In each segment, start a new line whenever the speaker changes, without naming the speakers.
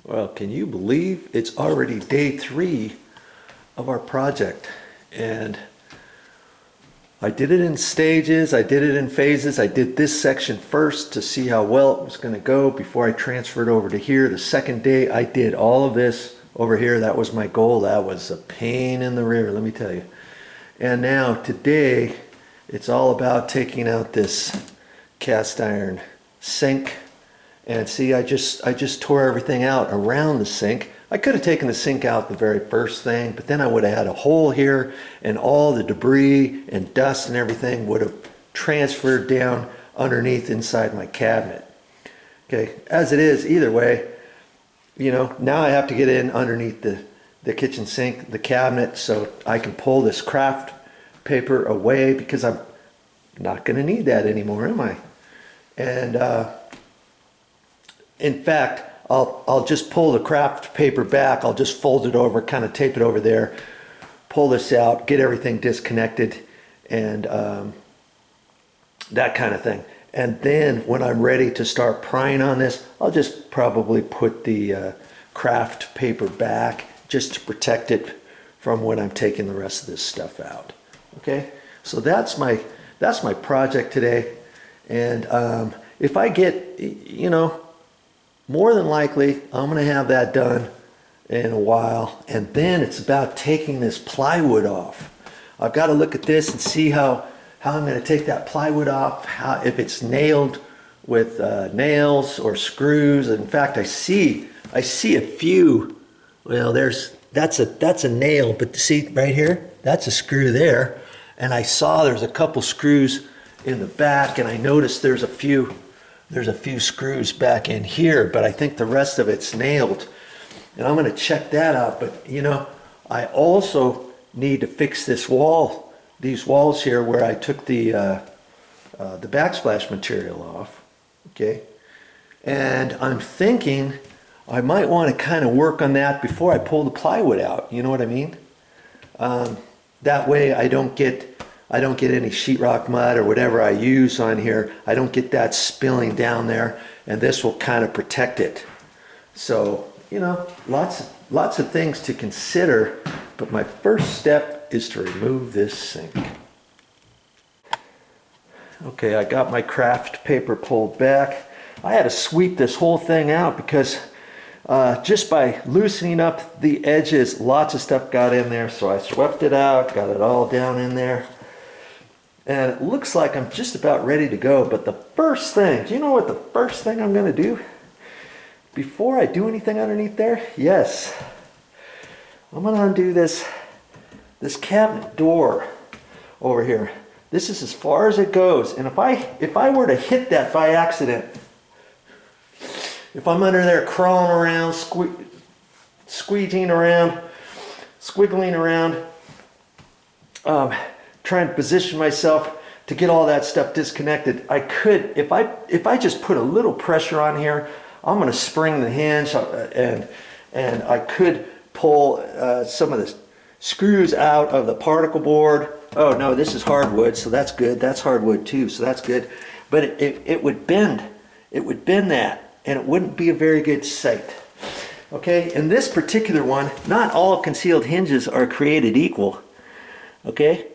Well, can you believe it's already day 3 of our project? And I did it in stages, I did it in phases. I did this section first to see how well it was going to go before I transferred over to here. The second day I did all of this over here. That was my goal. That was a pain in the rear, let me tell you. And now today it's all about taking out this cast iron sink. And see, I just tore everything out around the sink. I could have taken the sink out the very first thing, but then I would have had a hole here and all the debris and dust and everything would have transferred down underneath inside my cabinet. Okay, as it is, either way, you know, now I have to get in underneath the kitchen sink, the cabinet, so I can pull this craft paper away because I'm not going to need that anymore, am I? And in fact, I'll just pull the craft paper back. I'll just fold it over, kind of tape it over there, pull this out, get everything disconnected, and that kind of thing. And then when I'm ready to start prying on this, I'll just probably put the craft paper back just to protect it from when I'm taking the rest of this stuff out. Okay, so that's my project today. And if I get, you know, more than likely, I'm going to have that done in a while. And then it's about taking this plywood off. I've got to look at this and see how I'm going to take that plywood off, if it's nailed with nails or screws. In fact, I see a few. Well, that's a nail, but see right here, that's a screw there. And I saw there's a couple screws in the back, and I noticed there's a few screws back in here, but I think the rest of it's nailed. And I'm going to check that out. But you know, I also need to fix this wall, these walls here where I took the backsplash material off. Okay, and I'm thinking I might want to kind of work on that before I pull the plywood out. You know what I mean? That way I don't get any sheetrock mud or whatever I use on here. I don't get that spilling down there, and this will kind of protect it. So, you know, lots of things to consider, but my first step is to remove this sink. Okay, I got my craft paper pulled back. I had to sweep this whole thing out because just by loosening up the edges, lots of stuff got in there. So I swept it out, got it all down in there. And it looks like I'm just about ready to go. But the first thing, do you know what the first thing I'm going to do? Before I do anything underneath there? Yes. I'm going to undo this cabinet door over here. This is as far as it goes. And if I were to hit that by accident, if I'm under there crawling around, squeegeeing around, squiggling around, trying to position myself to get all that stuff disconnected, I could, if I just put a little pressure on here, I'm going to spring the hinge, and I could pull some of the screws out of the particle board. Oh no, this is hardwood, so that's good. That's hardwood too, so that's good. But it would bend. It would bend that, and it wouldn't be a very good sight. Okay, in this particular one, not all concealed hinges are created equal. Okay,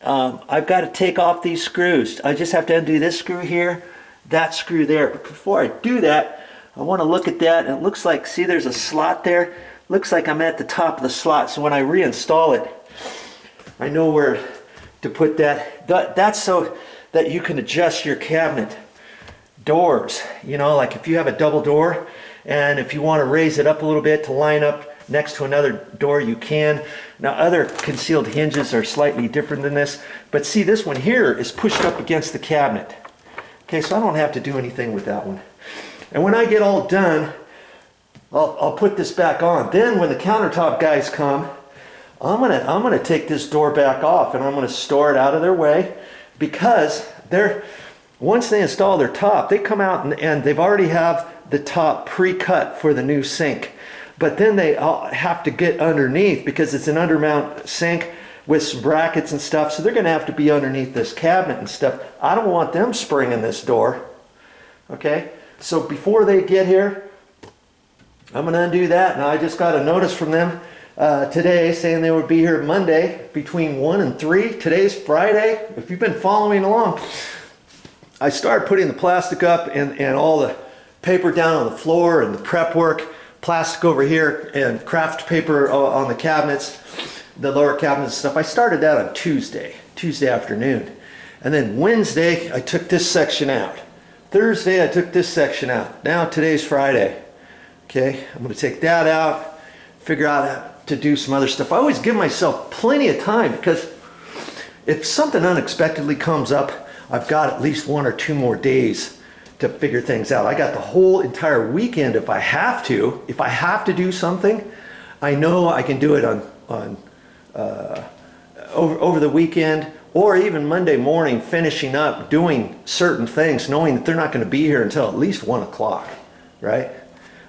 I've got to take off these screws. I just have to undo this screw here, that screw there. But before I do that, I want to look at that, and it looks like, see, there's a slot there. Looks like I'm at the top of the slot, so when I reinstall it, I know where to put that. That's so that you can adjust your cabinet doors. You know, like if you have a double door, and if you want to raise it up a little bit to line up next to another door, you can. Now, other concealed hinges are slightly different than this, but see, this one here is pushed up against the cabinet. Okay, so I don't have to do anything with that one. And when I get all done, I'll put this back on. Then when the countertop guys come, I'm gonna take this door back off, and I'm gonna store it out of their way, because once they install their top, they come out and they've already have the top pre-cut for the new sink. But then they have to get underneath because it's an undermount sink with some brackets and stuff. So they're going to have to be underneath this cabinet and stuff. I don't want them springing this door. Okay? So before they get here, I'm gonna undo that. Now I just got a notice from them today saying they would be here Monday between 1 and 3. Today's Friday. If you've been following along, I started putting the plastic up and all the paper down on the floor and the prep work, plastic over here and craft paper on the cabinets, the lower cabinets and stuff. I started that on Tuesday afternoon. And then Wednesday, I took this section out. Thursday, I took this section out. Now today's Friday. Okay, I'm gonna take that out, figure out how to do some other stuff. I always give myself plenty of time because if something unexpectedly comes up, I've got at least 1 or 2 more days to figure things out. I got the whole entire weekend if I have to. If I have to do something, I know I can do it over the weekend, or even Monday morning, finishing up doing certain things, knowing that they're not going to be here until at least 1 o'clock, right?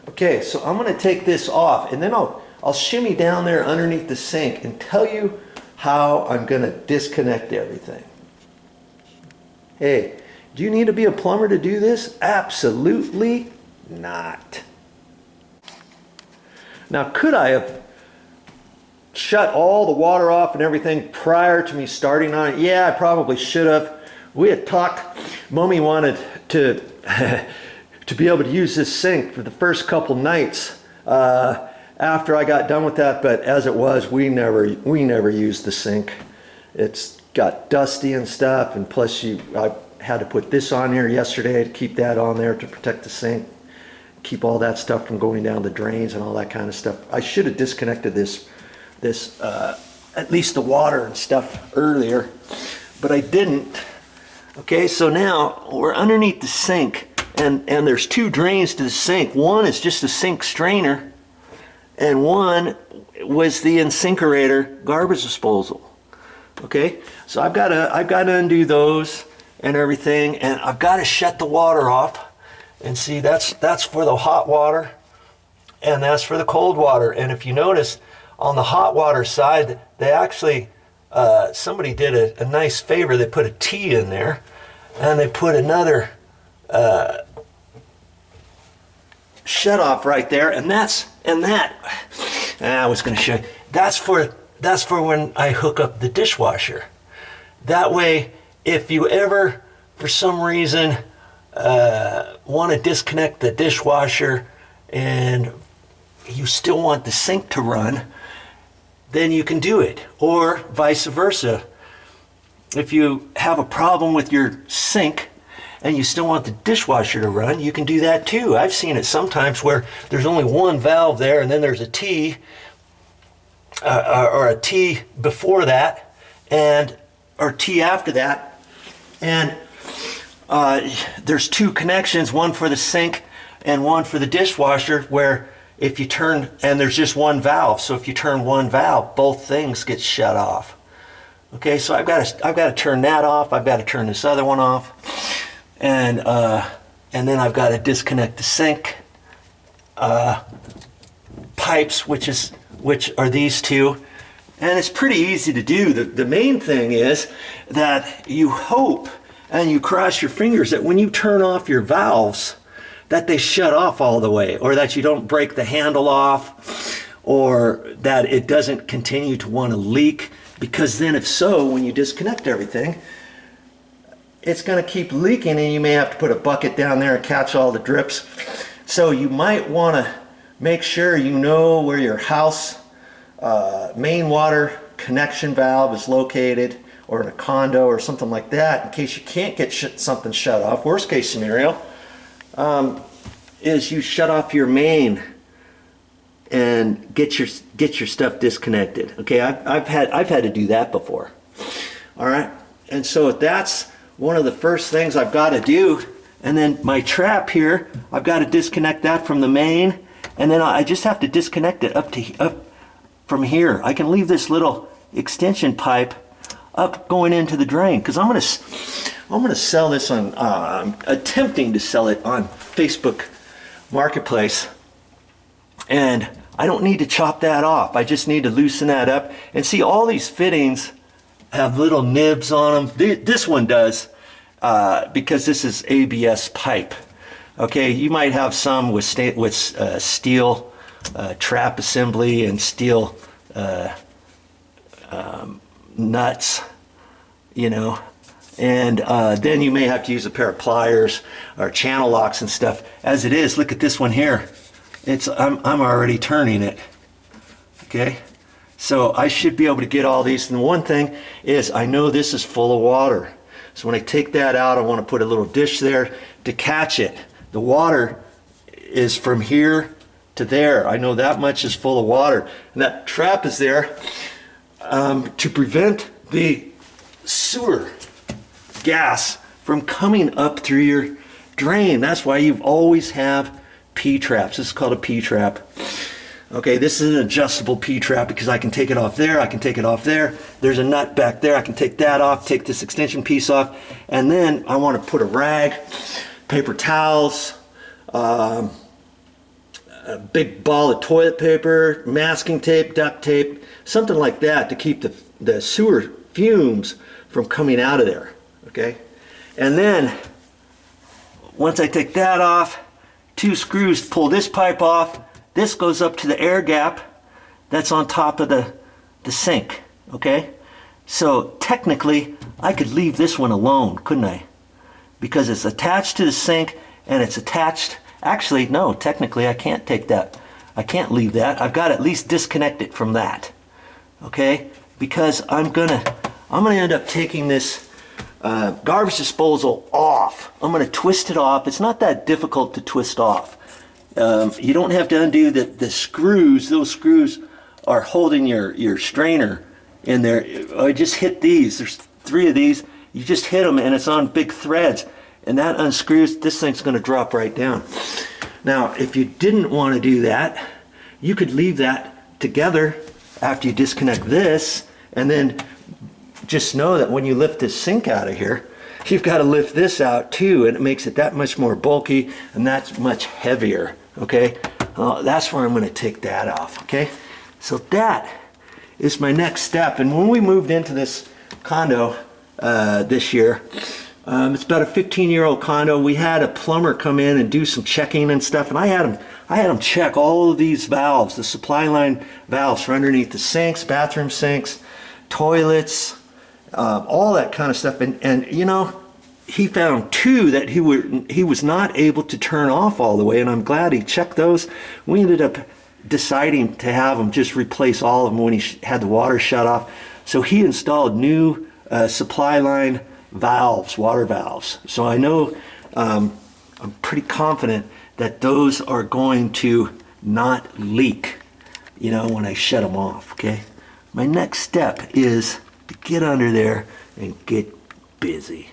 Okay, so I'm going to take this off, and then I'll shimmy down there underneath the sink and tell you how I'm going to disconnect everything. Hey, do you need to be a plumber to do this? Absolutely not. Now, could I have shut all the water off and everything prior to me starting on it? Yeah, I probably should have. We had talked, Mommy wanted to to be able to use this sink for the first couple nights after I got done with that, but as it was, we never used the sink. It's got dusty and stuff, and plus I had to put this on here yesterday to keep that on there to protect the sink, keep all that stuff from going down the drains and all that kind of stuff. I should have disconnected this at least the water and stuff earlier, but I didn't. Okay, so now we're underneath the sink, and there's 2 drains to the sink. One is just a sink strainer, and one was the InSinkErator garbage disposal. Okay, so I've got to undo those and everything, and I've got to shut the water off. And see, that's for the hot water, and that's for the cold water. And if you notice, on the hot water side, they actually, somebody did a nice favor. They put a T in there, and they put another shut off right there, and I was going to show you. That's for when I hook up the dishwasher. That way, if you ever, for some reason, want to disconnect the dishwasher and you still want the sink to run, then you can do it. Or vice versa. If you have a problem with your sink and you still want the dishwasher to run, you can do that too. I've seen it sometimes where there's only one valve there, and then there's a T or a T before that, or T after that, and there's 2 connections, one for the sink and one for the dishwasher, where if you turn, and there's just one valve, so if you turn one valve, both things get shut off. Okay, so I've got to turn that off. I've got to turn this other one off, and then I've got to disconnect the sink pipes, which are these 2, and it's pretty easy to do. The main thing is that you hope and you cross your fingers that when you turn off your valves, that they shut off all the way, or that you don't break the handle off, or that it doesn't continue to want to leak, because then if so, when you disconnect everything, it's going to keep leaking, and you may have to put a bucket down there and catch all the drips. So you might want to make sure you know where your house main water connection valve is located, or in a condo or something like that, in case you can't get something shut off. Worst case scenario is you shut off your main and get your stuff disconnected. Okay, I've had to do that before. All right, and so that's one of the first things I've got to do. And then my trap here, I've got to disconnect that from the main, and then I just have to disconnect it up from here. I can leave this little extension pipe up going into the drain, because I'm gonna sell this on, I'm attempting to sell it on Facebook Marketplace, and I don't need to chop that off. I just need to loosen that up. And see, all these fittings have little nibs on them. This one does, because this is ABS pipe. Okay, you might have some with steel trap assembly and steel nuts, you know, and then you may have to use a pair of pliers or channel locks and stuff. As it is, look at this one here. I'm already turning it. Okay, so I should be able to get all these. And the one thing is, I know this is full of water. So when I take that out, I want to put a little dish there to catch it. The water is from here to there. I know that much is full of water. And that trap is there to prevent the sewer gas from coming up through your drain. That's why you always have P-traps. This is called a P-trap. Okay, this is an adjustable P-trap because I can take it off there, I can take it off there. There's a nut back there, I can take that off, take this extension piece off, and then I want to put a rag, paper towels, a big ball of toilet paper, masking tape, duct tape, something like that to keep the sewer fumes from coming out of there, okay? And then, once I take that off, 2 screws pull this pipe off. This goes up to the air gap that's on top of the sink, okay? So technically, I could leave this one alone, couldn't I? Because it's attached to the sink and it's attached, actually, no, technically I can't take that. I can't leave that. I've got to at least disconnect it from that, okay? Because I'm gonna end up taking this garbage disposal off. I'm gonna twist it off. It's not that difficult to twist off. You don't have to undo the screws. Those screws are holding your strainer in there. I just hit these. There's 3 of these. You just hit them and it's on big threads. And that unscrews. This thing's going to drop right down. Now, if you didn't want to do that, you could leave that together after you disconnect this. And then just know that when you lift this sink out of here, you've got to lift this out too. And it makes it that much more bulky and that's much heavier. Okay, that's where I'm going to take that off. Okay, so that is my next step. And when we moved into this condo this year, it's about a 15-year-old condo. We had a plumber come in and do some checking and stuff, and I had him check all of these valves, the supply line valves for underneath the sinks, bathroom sinks, toilets, all that kind of stuff. And you know, he found 2 that he was not able to turn off all the way, and I'm glad he checked those. We ended up deciding to have him just replace all of them when he had the water shut off. So he installed new supply line valves, water valves. So I know, I'm pretty confident that those are going to not leak, you know, when I shut them off, okay? My next step is to get under there and get busy.